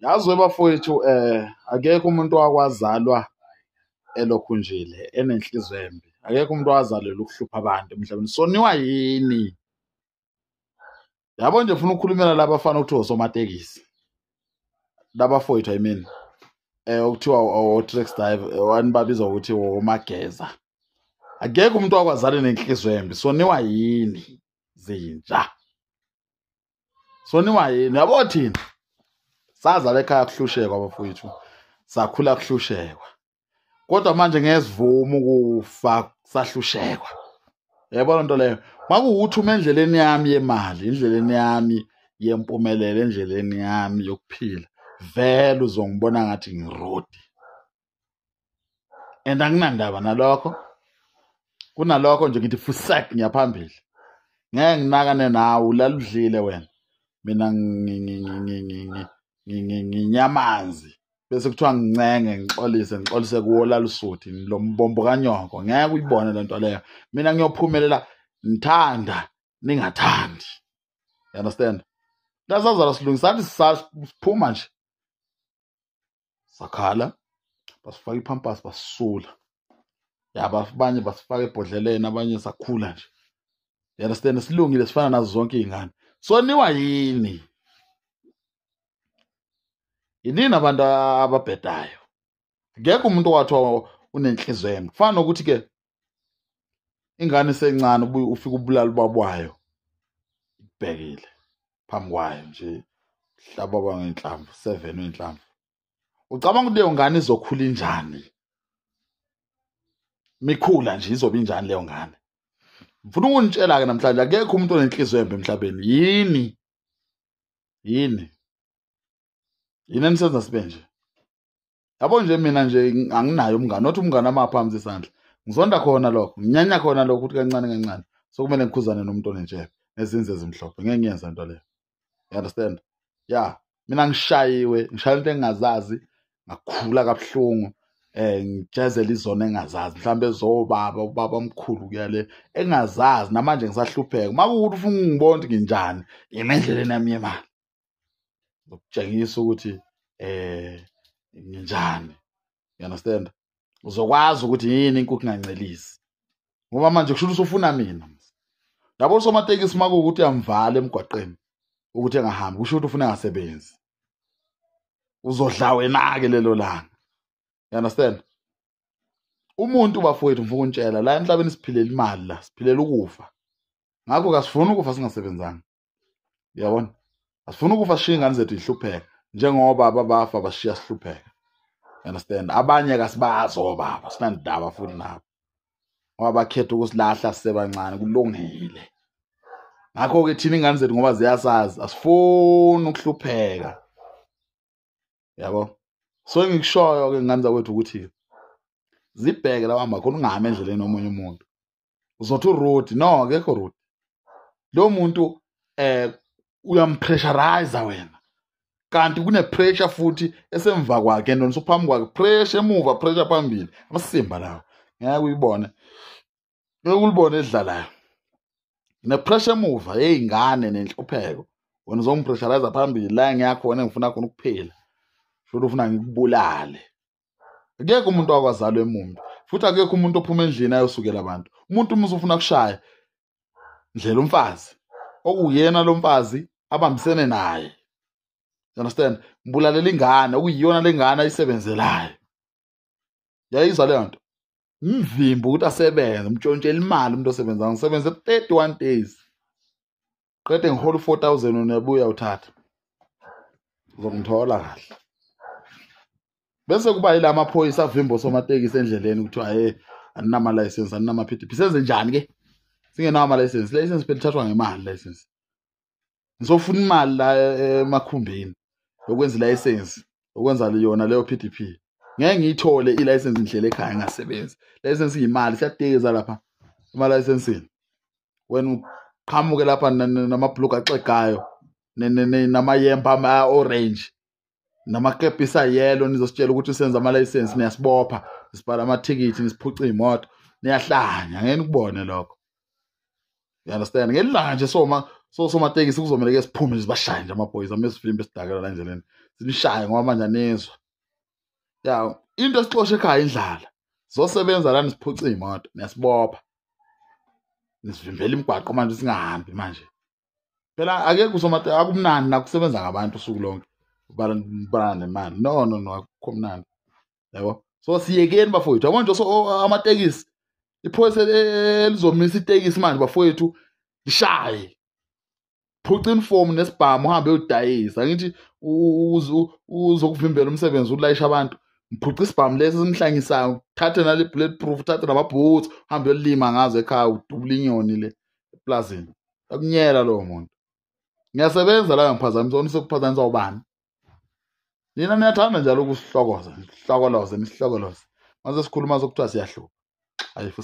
Yazi bafowethu akekho umuntu wakwazalwa elokhunjile enenhliziyo embi. Akekho umuntu owazalelwa ukuhlupha abantu emhlabeni. Soniwa yini? Yabo nje ufuna ukukhulumela laba bafana ukuthi osomatekisi. Labafowethu I mean okuthiwa o-taxi driver wani babiza ukuthi omageza. Akekho umuntu wakwazalwa nenhliziyo embi. Soniwa yini zinja? Soniwa yini? Yabo thina sazala ekhaya kuhlushekwa bafowethu. Sakhula kuhlushekwa. Kodwa manje ngesivumo ukufa sahlushekwa. Yabona into leyo. Makuwuthi uma endleleni yami yemali, endleleni yami yempumelelo, endleleni yami yokuphila, vele uzongibona ngathi ngirodi. And anginandaba nalokho. Kunalokho nje ngithi fusek ngiyaphambili. Ngeke nginakane nawe ulaludlile wena. Mina nginyamanzi. Bese kuthiwa ngincenge ngixolise kuwo lalusuthi lo mbombo kanyoko. Ngeke uyibone lento leyo. Mina ngiyophumelela ngithanda ningathandi. You understand? Lasazala silungisa sathi siphuma nje. Sakhala basifaka iphampas basisula. Yaba abanye basifaka ebhodleleni abanye sakhula nje. You understand? Silungile sifana nazo zonke izingane. Soniwa yini? Yini abantu ababhedayo? Ngeke umuntu wathi unenhliziyo embi. Kufana nokuthi ke ingane esencane ufika ubulala babwayo. Ibhekile phambi kwayo nje hlaba bangenhlamvu 7 wenhlamvu. Ucabanga ukuthi leyo ngane izokhula injani? Mikhula nje izoba injani leyo ngane? Ngifuna ukunitshela ke namhlanje akekho umuntu onenhliziyo embi emhlabeni. Yini? Yini enisenza sibe nje? Yabo nje mina nje anginayo umngane. Nothi umngane amaphamsi isandla. Ngizonda khona lokho. Nginyanya khona lokho ukuthi kancane kancane. Sokumele ngikhuzane nomuntu onentshebe nezinze ezimhlophe. Ngeke ngiyenza into leyo. You understand? Yeah, mina ngishayiwe, ngishaya into engazazi, ngakhula kabuhlungu. Ngijezela izona engazazi. Mhlambe ezobaba, ubaba omkhulu kuyale engazazi namanje ngisahlupheka. Makuwuthi ufuna ngibone ukuthi nginjani, imendleleni yami yemali. Ukutshengisa ukuthi nginjani. You understand? Uzokwazi ukuthi yini inkukhu ingancelisi. Ngoba manje kusho ukuthi ufuna mina. Yabo somatekisi makuwukuthi uyamvala emgwaqeni ukuthi engahambi, kusho ukuthi ufuna engasebenzi. Uzodla wena ke lelo langa. You understand? Umuntu bafowethu mfuna ukunitshela la emhlabeni siphilela imali la, siphilela ukufa. Ngakho kasifuni ukufa singasebenzanga. Uyabona? Asifuna ukufa sishiya ingane zethu ihlupheka njengoba ababafa bashiya sihlupheka. You understand? Abanye kasibazo baba sinandaba futhi nabo. Ngoba bakhetha ukusilahla sisebancane kulungile. Ngakho ke thina ingane zethu ngoba ziyasazi asifuni ukuhlupheka. Yabo? So ngikushoyo ke ingane zakwethu ukuthi zibheke la hamba khona ungahamba endleleni omunye umuntu. Uzothi uroad, no akekho road. Lo muntu uyampressurize wena. Kanti kune pressure futhi esemva kwakhe and usuphambi kwakhe, pressure emuva, pressure phambili. Amasimba lawo. Ngeke uyibone. Ngeke ulibone edlalayo. Ne pressure emuva eyingane nenhlupheko. Wena uzompressurize phambili la ngiyakhona ngifuna khona ukuphila. Futhi ufuna ngikubulale. Akekho umuntu wakwazalwa emumbi. Futhi akekho umuntu ophuma endlini ayosukela abantu. Umuntu uma ufuna kushaya ndlela umfazi. Okuyena lo mfazi abambisene naye. You understand? Mbulalela ingane okuyiyona lengane ayisebenzelayo. Yayizwa le nto. Umvimbo ukuthi asebenze, umtshontshela imali umuntu osebenza. Ngisebenze 31 days. Qede ngihola 4000 unebuya uthatha. Uzongithola kahle. Bese kuba yila amaphoyisa avimbo somatekisi endleleni kuthiwa anama license anama PDP. Senze njani ke? Singenawo ama license. License pelithathwa ngemali license. Ngizofuna imali la emakhumbini yokwenza license, ukwenza yona leyo PDP. Ngeke ngiyithole i-license indlela ekhaya ngasebenza. License imali siyadekeza lapha ama licensing. Wena uqhamuke lapha namabhluk axegayo namayemba ama orange. Namakepisa yellow nizositshela ukuthi usenza ama license niyasibopha, sibhala amathikithi nisiphuca imoto, niyahlanya ngeke nikubone lokho. You understand? Ngelanga nje so somatekisi kuzomele ke siphume sibashaye nje amaphoyisa mesifimbe sidakela la endleleni sinishaye ngoba manje anizwa ya into esixoshe ekhaya indlala zosebenza la nisiphuca imoto niyasibopha nisivimbela imigwaqo manje singahambi manje phela akekho usomatekisi akumnandi nakusebenza ngabantu usuku lonke ubala nemali no akukho mnandi yabo so siyekeni bafowethu yabo nje so amatekisi iphoyisa elizomisa itekisi manje bafowethu lishaye phuca inform nesibhamu uhambe uyodayisa ngithi uzokuvimbela umsebenzi ulayisha abantu mphuca isibhamu lesi simhlangisayo thathe nale bulletproof thathe namabhoots uhambe uyolima ngazo ekhaya udubula inyoni le eplazini akunyela lowo muntu ngiyasebenza la ngiphazamisa onisekuphazamisa ubani nina niyathanda njalo ukusihlokoza nisihlokoloze mase sikhuluma sokuthiwa siyahluka ayifu